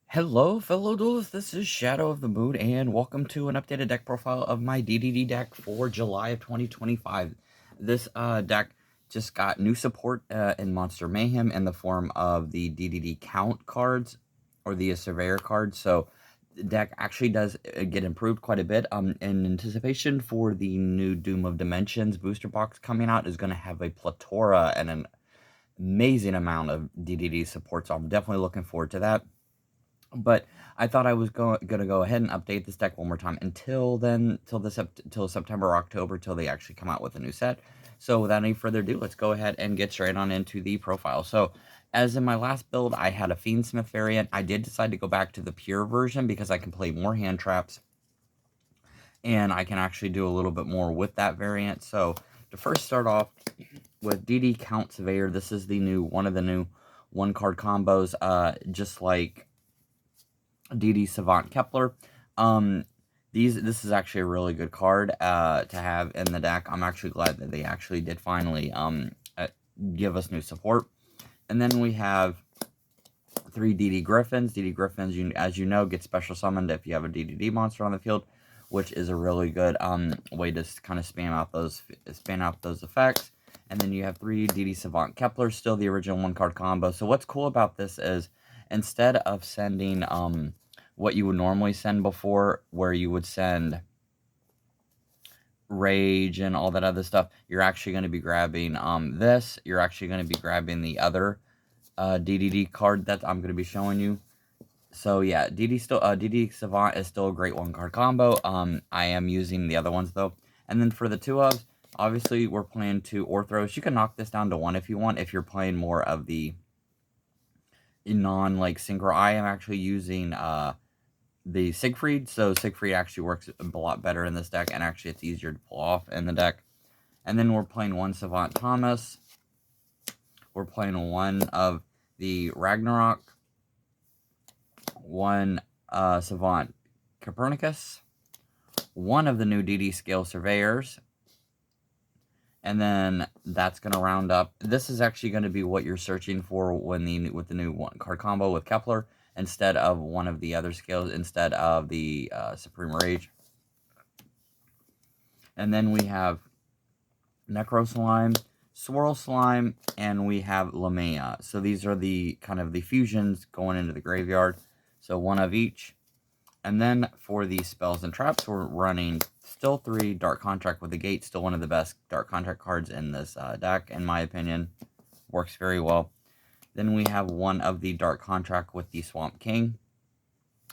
Hello, fellow duelists. This is Shadow of the Moon, and welcome to an updated deck profile of my DDD deck for July of 2025. This deck just got new support in Monster Mayhem in the form of the DDD Count cards, or the Surveyor cards. So the deck actually does get improved quite a bit. In anticipation for the new Doom of Dimensions booster box coming out is going to have a plethora and an amazing amount of DDD support. So I'm definitely looking forward to that. But I thought I was gonna go ahead and update this deck one more time until then, till September or October, till they actually come out with a new set. So without any further ado, let's go ahead and get straight on into the profile. So as in my last build, I had a Fiendsmith variant. I did decide to go back to the pure version because I can play more hand traps, and I can actually do a little bit more with that variant. So to first start off with DD Count Surveyor, this is the new one of the new one card combos, just like DD Savant Kepler. This is actually a really good card to have in the deck. I'm actually glad that they actually did finally give us new support. And then we have 3 DD Griffins. DD Griffins, as you know, get special summoned if you have a DDD monster on the field, which is a really good way to kind of spam out those effects. And then you have 3 DD Savant Kepler, still the original one card combo. So what's cool about this is, instead of sending what you would normally send before, where you would send Rage and all that other stuff, you're actually going to be grabbing this. You're actually going to be grabbing the other DDD card that I'm going to be showing you. So yeah, DD Savant is still a great one card combo. I am using the other ones though. And then for the 2-ofs, obviously we're playing 2 Orthros. You can knock this down to 1 if you want, if you're playing more of the non-like synchro. I am actually using the Siegfried, so Siegfried actually works a lot better in this deck, and actually it's easier to pull off in the deck. And then we're playing 1 Savant Thomas. We're playing 1 of the Ragnarok, 1 Savant Copernicus, 1 of the new DD Scale Surveyors, and then that's going to round up. This is actually going to be what you're searching for with the new one card combo with Kepler, instead of one of the other scales, instead of the Supreme Rage. And then we have Necro Slime, Swirl Slime, and we have Lamea. So these are the kind of the fusions going into the graveyard. So 1 of each. And then for the spells and traps, we're running still 3 Dark Contract with the Gate. Still one of the best Dark Contract cards in this deck, in my opinion. Works very well. Then we have 1 of the Dark Contract with the Swamp King.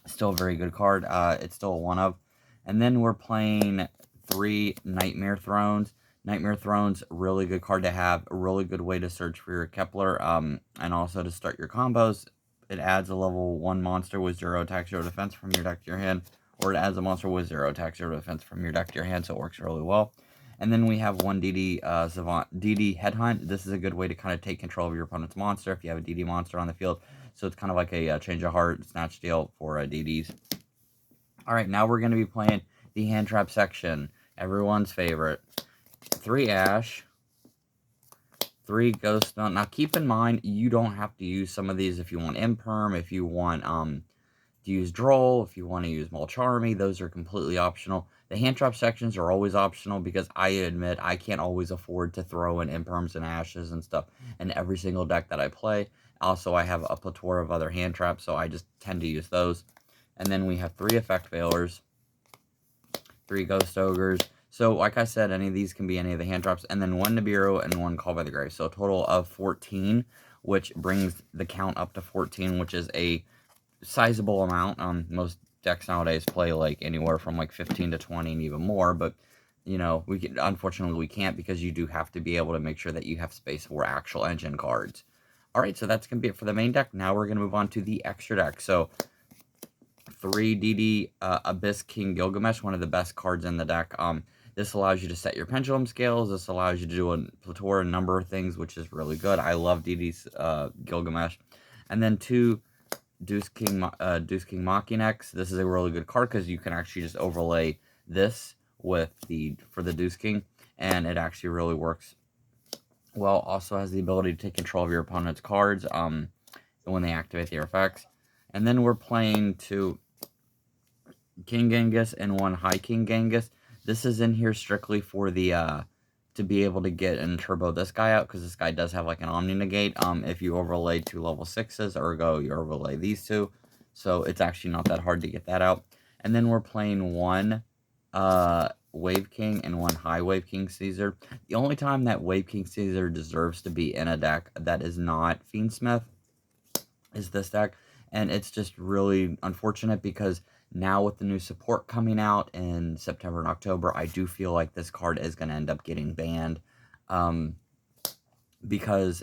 Still a very good card. It's still a 1 of. And then we're playing 3 Nightmare Thrones. Nightmare Thrones, really good card to have. A really good way to search for your Kepler, and also to start your combos. It adds a level 1 monster with 0 attack, 0 defense from your deck to your hand, or it adds a monster with 0 attack, 0 defense from your deck to your hand, so it works really well. And then we have 1 DD Savant DD Headhunt. This is a good way to kind of take control of your opponent's monster if you have a DD monster on the field. So it's kind of like a change of heart, snatch steal for DDs. Alright, now we're going to be playing the hand trap section. Everyone's favorite. 3 Ash, 3 Ghost Stone. Now keep in mind, you don't have to use some of these if you want Imperm, if you want to use Droll, if you want to use Mulcharmy. Those are completely optional. The hand trap sections are always optional because I admit I can't always afford to throw in Imperms and Ashes and stuff in every single deck that I play. Also, I have a plethora of other hand traps, so I just tend to use those. And then we have 3 Effect Failers, 3 Ghost Ogres. So, like I said, any of these can be any of the hand traps, and then 1 Nibiru and 1 Call by the Grave. So, a total of 14, which brings the count up to 14, which is a sizable amount. Most decks nowadays play like anywhere from like 15 to 20 and even more, but you know, unfortunately we can't, because you do have to be able to make sure that you have space for actual engine cards. Alright, so that's going to be it for the main deck. Now we're going to move on to the extra deck. So 3 DD Abyss King Gilgamesh, one of the best cards in the deck. This allows you to set your pendulum scales. This allows you to do a plethora number of things, which is really good. I love DD's Gilgamesh. And then 2 Deuce King Machinex. This is a really good card because you can actually just overlay this for the Deuce King, and it actually really works well. Also has the ability to take control of your opponent's cards when they activate their effects. And then we're playing 2 King Genghis and 1 High King Genghis. This is in here strictly for the, to be able to get and turbo this guy out, because this guy does have like an Omni Negate. If you overlay 2 level 6s, ergo you overlay these 2. So it's actually not that hard to get that out. And then we're playing 1 Wave King and 1 High Wave King Caesar. The only time that Wave King Caesar deserves to be in a deck that is not Fiendsmith is this deck. And it's just really unfortunate because now with the new support coming out in September and October, I do feel like this card is going to end up getting banned. Because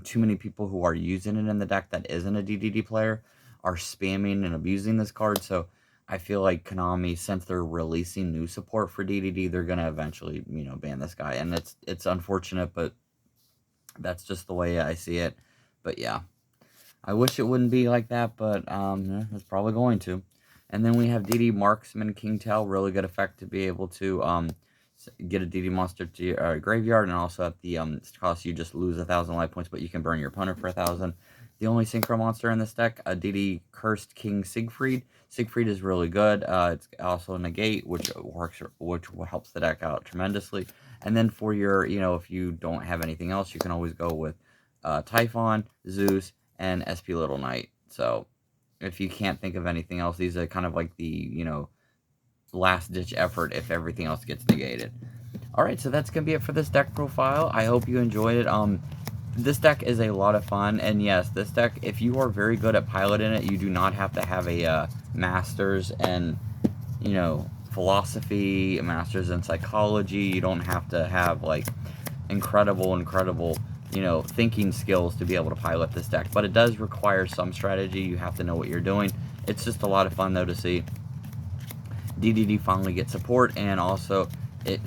too many people who are using it in the deck that isn't a DDD player are spamming and abusing this card. So I feel like Konami, since they're releasing new support for DDD, they're going to eventually, ban this guy. And it's unfortunate, but that's just the way I see it. But yeah, I wish it wouldn't be like that, but it's probably going to. And then we have DD Marksman King Tail, really good effect to be able to get a DD monster to your graveyard, and also at the cost you just lose 1,000 life points, but you can burn your opponent for 1,000. The only synchro monster in this deck, a DD Cursed King Siegfried. Siegfried is really good. It's also a negate, which helps the deck out tremendously. And then for your, if you don't have anything else, you can always go with Typhon, Zeus, and SP Little Knight. So if you can't think of anything else, these are kind of like the, last ditch effort if everything else gets negated. Alright, so that's going to be it for this deck profile. I hope you enjoyed it. This deck is a lot of fun, and yes, this deck, if you are very good at piloting it, you do not have to have a master's in, philosophy, a master's in psychology. You don't have to have, like, incredible, thinking skills to be able to pilot this deck. But it does require some strategy. You have to know what you're doing. It's just a lot of fun, though, to see DDD finally get support, and also it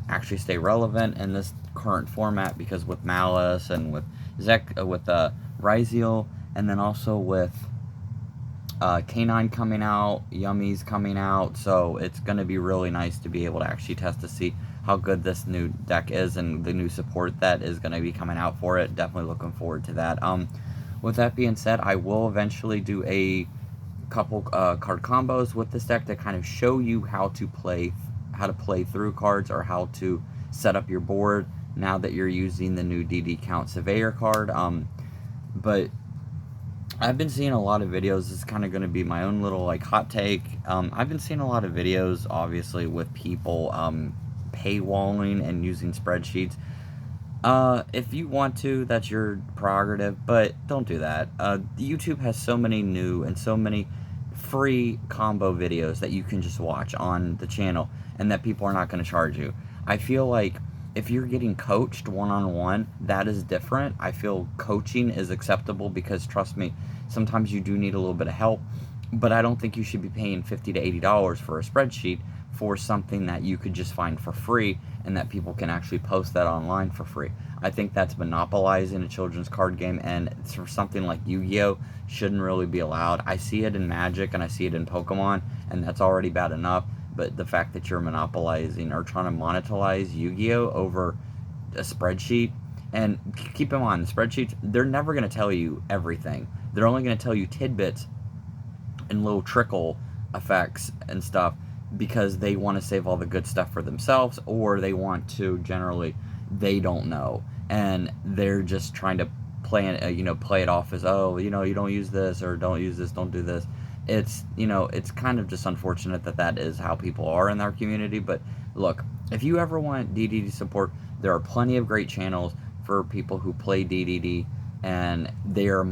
actually stay relevant in this current format, because with Malice and with Ryziel, and then also with K9 coming out, Yummy's coming out, so it's going to be really nice to be able to actually test to see how good this new deck is, and the new support that is going to be coming out for it. Definitely looking forward to that. With that being said, I will eventually do a couple card combos with this deck to kind of show you how to play through cards, or how to set up your board now that you're using the new DD Count Surveyor card. But I've been seeing a lot of videos. This is kind of going to be my own little like hot take. I've been seeing a lot of videos, obviously, with people paywalling and using spreadsheets. If you want to, that's your prerogative, but don't do that. YouTube has so many new and so many free combo videos that you can just watch on the channel, and that people are not going to charge you. I feel like if you're getting coached one-on-one, that is different. I feel coaching is acceptable, because trust me, sometimes you do need a little bit of help, but I don't think you should be paying $50 to $80 for a spreadsheet for something that you could just find for free, and that people can actually post that online for free. I think that's monopolizing a children's card game, and for something like Yu-Gi-Oh! Shouldn't really be allowed. I see it in Magic and I see it in Pokemon, and that's already bad enough, but the fact that you're monopolizing or trying to monetize Yu-Gi-Oh! Over a spreadsheet, and keep in mind, the spreadsheets, they're never going to tell you everything. They're only going to tell you tidbits and little trickle effects and stuff, because they want to save all the good stuff for themselves, or they want to generally, they don't know, and they're just trying to play it off as, oh, you don't use this, or don't use this, don't do this. It's it's kind of just unfortunate that is how people are in our community. But look, if you ever want DDD support, there are plenty of great channels for people who play DDD, and they are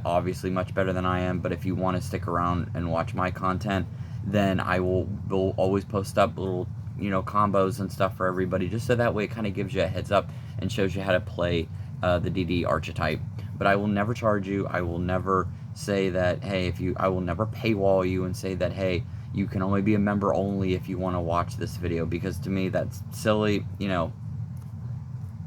obviously much better than I am. But if you want to stick around and watch my content, then I will always post up little combos and stuff for everybody, just so that way it kind of gives you a heads up and shows you how to play the DD archetype. But I will never charge you. I will never say that, hey, I will never paywall you and say that, hey, you can only be a member only if you want to watch this video, because to me that's silly.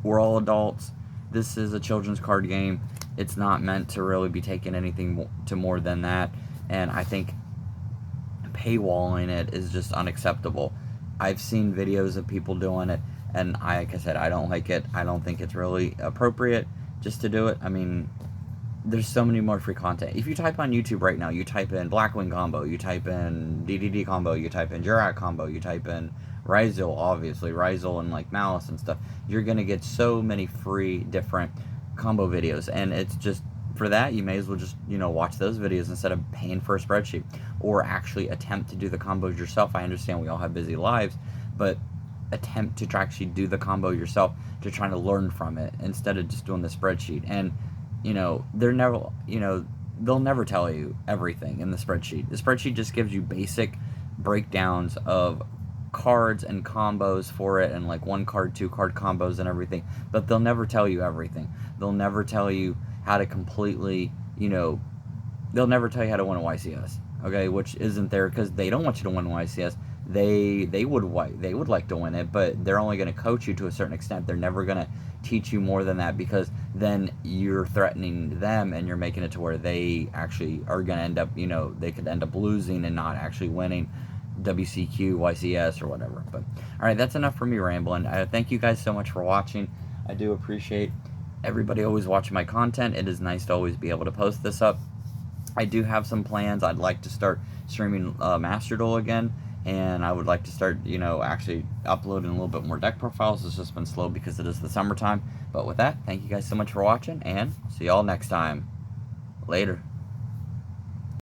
We're all adults. This is a children's card game. It's not meant to really be taken anything to more than that, and I think paywalling it is just unacceptable. I've seen videos of people doing it, and like I said, I don't like it. I don't think it's really appropriate just to do it. I mean, there's so many more free content. If you type on YouTube right now, you type in Blackwing combo, you type in DDD combo, you type in Jurak combo, you type in Ryzel, obviously, Ryzel and like Malice and stuff, you're going to get so many free different combo videos. And it's just, for that, you may as well just, you know, watch those videos instead of paying for a spreadsheet, or actually attempt to do the combos yourself. I understand we all have busy lives, but attempt to actually do the combo yourself, to try to learn from it instead of just doing the spreadsheet. And you know, they're never, you know, they'll never tell you everything in the spreadsheet. The spreadsheet just gives you basic breakdowns of cards and combos for it, and like 1 card, 2 card combos and everything, but they'll never tell you everything. They'll never tell you how to completely, you know, they'll never tell you how to win a YCS, okay, which isn't there because they don't want you to win a YCS. They would like to win it, but they're only going to coach you to a certain extent. They're never going to teach you more than that, because then you're threatening them and you're making it to where they actually are going to end up, you know, they could end up losing and not actually winning WCQ, YCS, or whatever. But all right, that's enough for me rambling. Thank you guys so much for watching. I do appreciate everybody always watching my content. It is nice to always be able to post this up. I do have some plans. I'd like to start streaming Master Duel again, and I would like to start, you know, actually uploading a little bit more deck profiles. It's just been slow because it is the summertime. But with that, thank you guys so much for watching, and see y'all next time. Later.